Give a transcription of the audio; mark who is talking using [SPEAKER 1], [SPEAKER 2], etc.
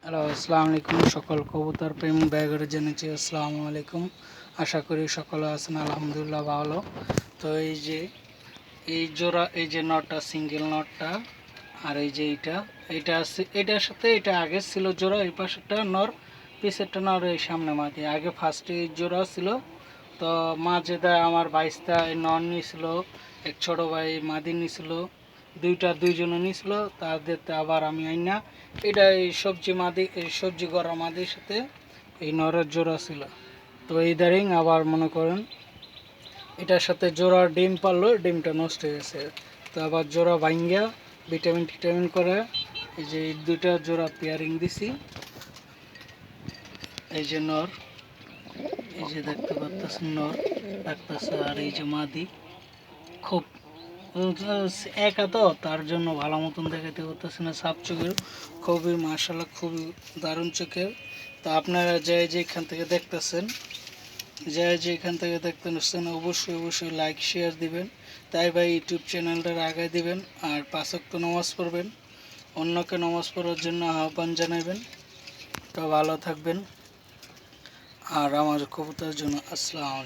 [SPEAKER 1] Hello, আসসালামু আলাইকুম। সকল কবুতর প্রেম ব্যাগরে জেনেছি আসসালামু আলাইকুম। আশা করি সকলে আছেন আলহামদুলিল্লাহ ভালো। তো এই জোড়া, এই যে নটটা, সিঙ্গেল নটটা, আর এই যে এইটা আছে, এটার সাথে এটা আগে ছিল জোড়া, এই পাশেরটা নর, পিছেরটা নর, এই সামনে মাদি। আগে ফার্স্টে এই জোড়া ছিল, তো মাঝে দেয় আমার বাইশটা এই নর নিয়েছিল, এক ছোট ভাই মাদি নিয়েছিল, দুইজনে নিয়েছিল, তাদের আবার আমি আইনা এটা এই সবজি মাদি, এই সবজি গড়া মাদির সাথে এই নরের জোড়া ছিল। তো এই দাঁড়িং আবার মনে করেন এটার সাথে জোড়া ডিম পারলো, ডিমটা নষ্ট হয়ে গেছে, তো আবার জোড়া ভাঙ্গা ভিটামিন টিটামিন করে এই যে এই দুইটা জোড়া পেয়ারিং দিছি। এই যে নর, এই যে দেখতে পাচ্ছেন নর ডাকতেছে, আর এই যে মাদি খুব একা, তো তার জন্য ভালো মতন দেখাতে পারতেছে না, সাপ চোখের, খুবই মাশাআল্লাহ খুবই দারুণ চোখের। তো আপনারা যেখান থেকে দেখতেছেন, যেখান থেকে দেখতে আসছেন, অবশ্যই লাইক শেয়ার দিবেন, তাই ভাই ইউটিউব চ্যানেলটা আগায় দিবেন, আর 5 ওয়াক্ত নামাজ পড়বেন, অন্যকে নামাজ পড়ার জন্য আহ্বান জানাবেন। তো ভালো থাকবেন, আর আমার কবুতরের জন্য আসসালাম।